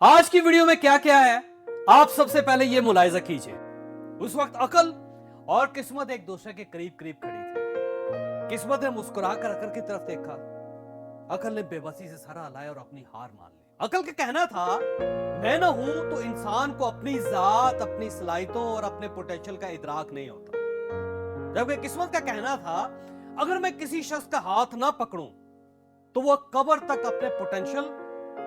आज की वीडियो में क्या क्या है आप सबसे पहले ये मुलाहिजा कीजिए। उस वक्त अकल और किस्मत एक दूसरे के करीब करीब खड़ी थी। किस्मत ने मुस्कुरा कर अकल की तरफ देखा। अकल ने बेबसी से सर हिलाया और अपनी हार मान ली। अकल का कहना था मैं ना हूं तो इंसान को अपनी जात, अपनी सलाहियतों और अपने पोटेंशियल का इदराक नहीं होता। जबकि किस्मत का कहना था अगर मैं किसी शख्स का हाथ ना पकड़ूं तो वह कब्र तक अपने पोटेंशियल,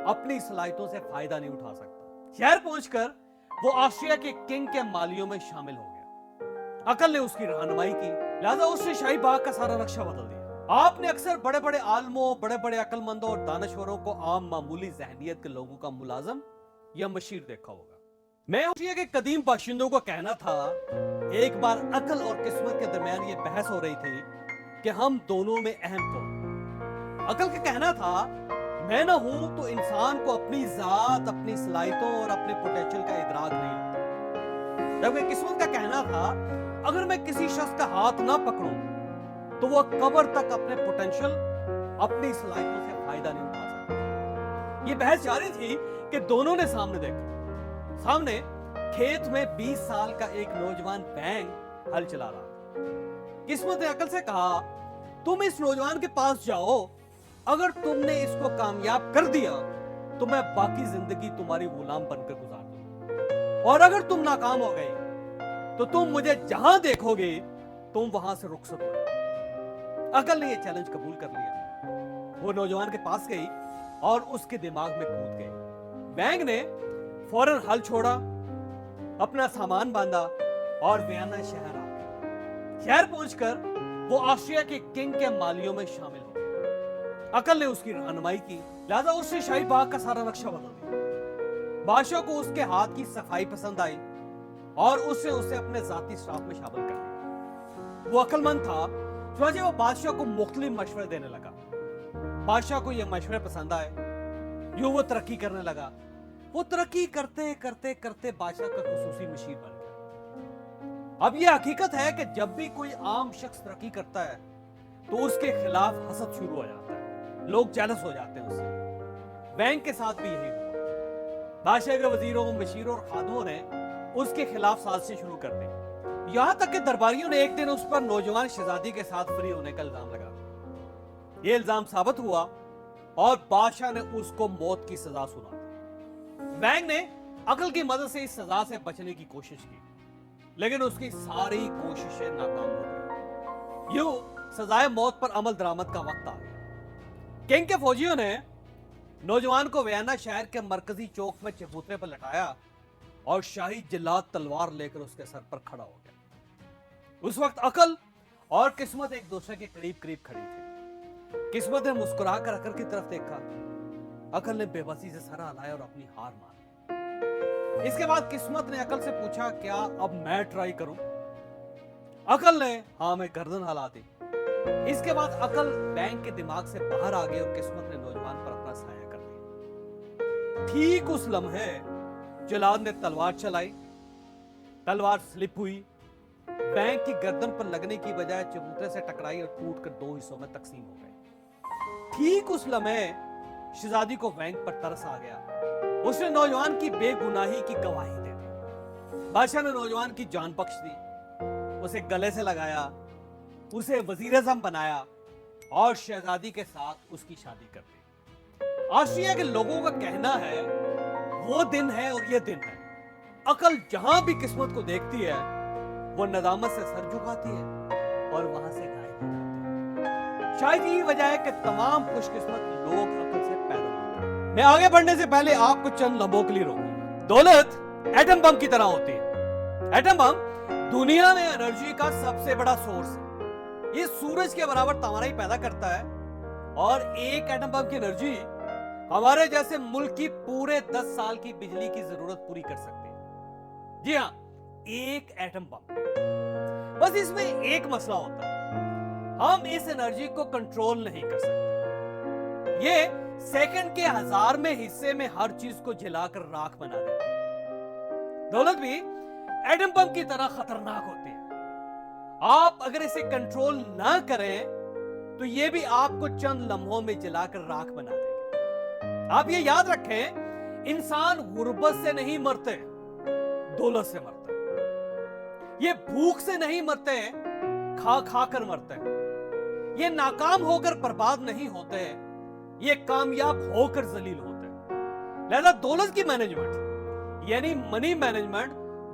अपनी सलाहियतों से फायदा नहीं उठा सकता। शहर पहुंचकर वो ऑस्ट्रिया के किंग के मालियों में शामिल हो गया। अकल ने उसकी रहनुमाई की, लिहाजा उसने शाही बाग का सारा नक्शा बदल दिया। आपने अक्सर बड़े बड़े आलमों, बड़े बड़े अकलमंदों और दानश्वरों को आम मामूली जहनियत के लोगों का मुलाजम या मशीर देखा होगा। मैं ऑस्ट्रिया के कदीम बाशिंदों को कहना था एक बार अकल और किस्मत के दरमियान ये बहस हो रही थी कि हम दोनों में अहम कौन। अकल का कहना था मैं ना हूं तो इंसान को अपनी जात, अपनी सलाहियतों और अपने पोटेंशियल का इदराक नहीं होता। जबकि किस्मत का कहना था अगर मैं किसी शख्स का हाथ ना पकड़ूं तो वह कब्र तक अपने पोटेंशियल, अपनी सलाहियतों से फायदा नहीं उठा सकता। ये बहस जारी थी कि दोनों ने सामने देखा। सामने खेत में 20 साल का एक नौजवान बैंग हल चला रहा था। किस्मत ने अकल से कहा तुम इस नौजवान के पास जाओ, अगर तुमने इसको कामयाब कर दिया तो मैं बाकी जिंदगी तुम्हारी गुलाम बनकर गुजार दूंगा, और अगर तुम नाकाम हो गए तो तुम मुझे जहां देखोगे तुम वहां से रुखसत हो जाओ। अकल ने यह चैलेंज कबूल कर लिया। वो नौजवान के पास गई और उसके दिमाग में कूद गई। बैंग ने फौरन हल छोड़ा, अपना सामान बांधा और वियना शहर आ गया। शहर पहुंचकर वो ऑस्ट्रिया के किंग के मालियों में शामिल हो गया। अकल ने उसकी रहनुमाई की, लिहाजा उसने शाही बाग का सारा नक्शा बदल दिया। बादशाह को उसके हाथ की सफाई पसंद आई और उसने उसे अपने जाती स्टाफ में शामिल कर लिया। वो अक्लमंद था, चुनांचे वो बादशाह को मुख्तलिफ मशवरे देने लगा। बादशाह को ये मशवरे पसंद आए, यूं वो तरक्की करने लगा। वो तरक्की करते करते करते बादशाह का खुसूसी मशीर बन गया। अब यह हकीकत है कि जब भी कोई आम शख्स तरक्की करता है तो उसके खिलाफ हसद शुरू हो जाता है, लोग जेलस हो जाते हैं उससे। बैंक के साथ भी यही हुआ। बादशाह के वजीरों, मशीरों और खादमों ने उसके खिलाफ साजिशें शुरू कर दी। यहां तक कि दरबारियों ने एक दिन उस पर नौजवान शहजादी के साथ फ्री होने का इल्जाम लगा दिया। यह इल्जाम साबित हुआ और बादशाह ने उसको मौत की सजा सुना दी। बैंक ने अकल की मदद से इस सजा से बचने की कोशिश की, लेकिन उसकी सारी कोशिशें नाकाम हो गई। यूं सजाए मौत पर अमल दरामद का वक्त आ गया। किंग के फौजियों ने नौजवान को वियना शहर के मरकजी चौक में चबूतरे पर लटाया और शाही जिल्लाद तलवार लेकर उसके सर पर खड़ा हो गया। उस वक्त अकल और किस्मत एक दूसरे के करीब करीब खड़ी थी। किस्मत ने मुस्कुरा कर अकल की तरफ देखा। अकल ने बेबसी से सर हिलाया और अपनी हार मान ली। इसके बाद किस्मत ने अकल से पूछा क्या अब मैं ट्राई करूं? अकल ने हाँ में गर्दन हिला दी। इसके बाद अकल बैंक के दिमाग से बाहर आ गई और किस्मत ने नौजवान पर अपना साया कर दिया। ठीक उस लम्हे जिलाद ने तलवार चलाई। तलवार स्लिप हुई, बैंक की गर्दन पर लगने की बजाय चबूतरे से टकराई और टूटकर 2 हिस्सों में तकसीम हो गई। ठीक उस लम्हे शहजादी को बैंक पर तरस आ गया। उसने नौजवान की बेगुनाही की गवाही दे दी। बादशाह ने नौजवान की जान बख्श दी, उसे गले से लगाया, उसे वजीर-ए-आज़म बनाया और शहजादी के साथ उसकी शादी कर दी। ऑस्ट्रिया के लोगों का कहना है वो दिन है और ये दिन है। अकल जहां भी किस्मत को देखती है वो नदामत से सर झुकाती है और वहां से गायब हो जाती है। शायद यही वजह है कि तमाम खुशकिस्मत लोग अकल से पैदा होते हैं। मैं आगे बढ़ने से पहले आपको चंद लम्हों के लिए रोकूंगा। दौलत एटम बम की तरह होती है। एटम बम दुनिया में एनर्जी का सबसे बड़ा सोर्स है। ये सूरज के बराबर तवानाई पैदा करता है और एक एटम बम की एनर्जी हमारे जैसे मुल्क की पूरे 10 साल की बिजली की जरूरत पूरी कर सकती है। जी हां, एक एटम बम। बस इसमें एक मसला होता है, हम इस एनर्जी को कंट्रोल नहीं कर सकते। ये सेकंड के 1000 में हिस्से में हर चीज को जलाकर राख बना देती है। दौलत भी एटम बम की तरह खतरनाक होती है। आप अगर इसे कंट्रोल ना करें तो यह भी आपको चंद लम्हों में जलाकर राख बना देगी। आप ये याद रखें इंसान गुर्बत से नहीं मरते, दौलत से मरते हैं। ये भूख से नहीं मरते, खा खा कर मरते हैं। ये नाकाम होकर बर्बाद नहीं होते, ये कामयाब होकर जलील होते हैं। लिहाजा दौलत की मैनेजमेंट यानी मनी मैनेजमेंट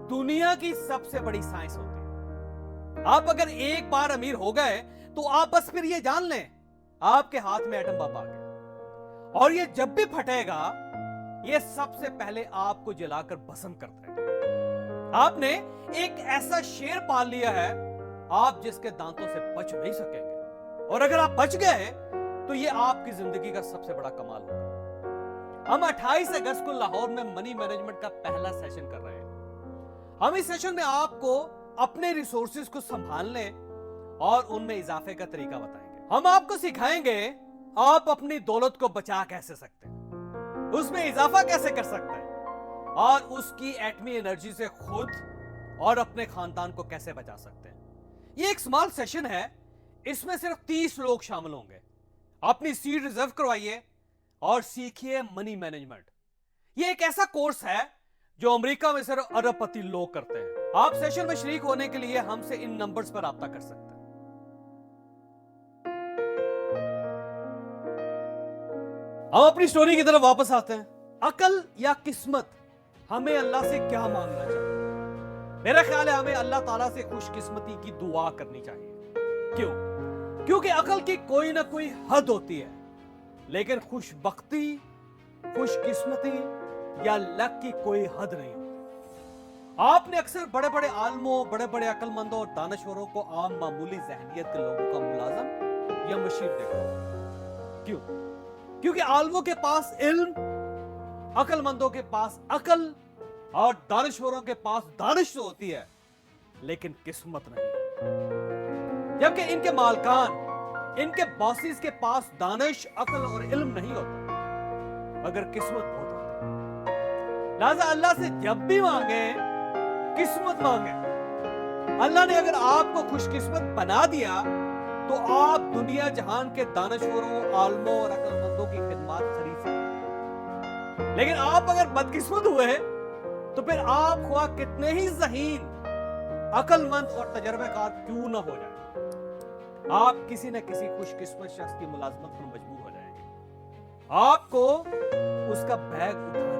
दुनिया की सबसे बड़ी साइंस होती है। आप अगर एक बार अमीर हो गए तो आप बस फिर ये जान लें आपके हाथ में एटम बम आ गया, और ये जब भी फटेगा ये सबसे पहले आपको जलाकर भस्म कर देगा। आपने एक ऐसा शेर पाल लिया है आप जिसके दांतों से बच नहीं सकेंगे, और अगर आप बच गए तो ये आपकी जिंदगी का सबसे बड़ा कमाल होगा। हम 28 अगस्त को लाहौर में मनी मैनेजमेंट का पहला सेशन कर रहे हैं। हम इस सेशन में आपको अपने रिसोर्सेज को संभालने और उनमें इजाफे का तरीका बताएंगे। हम आपको सिखाएंगे आप अपनी दौलत को बचा कैसे सकते हैं, उसमें इजाफा कैसे कर सकते हैं, और उसकी एटमी एनर्जी से खुद और अपने खानदान को कैसे बचा सकते हैं। ये एक स्मॉल सेशन है, इसमें सिर्फ 30 लोग शामिल होंगे। अपनी सीट रिजर्व करवाइए और सीखिए मनी मैनेजमेंट। ये एक ऐसा कोर्स है जो अमेरिका में सिर्फ अरबपति लोग करते हैं। आप सेशन में शरीक होने के लिए हमसे इन नंबर्स पर राब्ता कर सकते हैं। हम अपनी स्टोरी की तरफ वापस आते हैं। अकल या किस्मत, हमें अल्लाह से क्या मांगना चाहिए? मेरा ख्याल है हमें अल्लाह ताला से खुशकिस्मती की दुआ करनी चाहिए। क्यों? क्योंकि अकल की कोई ना कोई हद होती है, लेकिन खुशबख्ती, खुशकिस्मती या लक की कोई हद नहीं होती। आपने अक्सर बड़े बड़े आलमों, बड़े बड़े अक्लमंदों और दानश्वरों को आम मामूली जहनियत के लोगों का मुलाजम या मशीर देखा। क्यों? क्योंकि आलमों के पास इल्म, अक्लमंदों के पास अकल और दानश्वरों के पास दानिश तो होती है, लेकिन किस्मत नहीं। जबकि इनके मालकान, इनके बॉसेस के पास दानिश, अकल और इल्म नहीं होता, मगर किस्मत बहुत होती है। लिहाजा अल्लाह से जब भी मांगे किस्मत मांगे। अल्लाह ने अगर आपको खुशकिस्मत बना दिया तो आप दुनिया जहान के दानश्वरों, आलमों और अक्लमंदों की खिदमत खरीद सकते। लेकिन आप अगर बदकिस्मत हुए तो फिर आप ख्वाह कितने ही ज़हीन, अक्लमंद और तजर्बेकार क्यों ना हो जाए, आप किसी न किसी खुशकिस्मत शख्स की मुलाजमत पर मजबूर हो जाएंगे। आपको उसका बैग उठा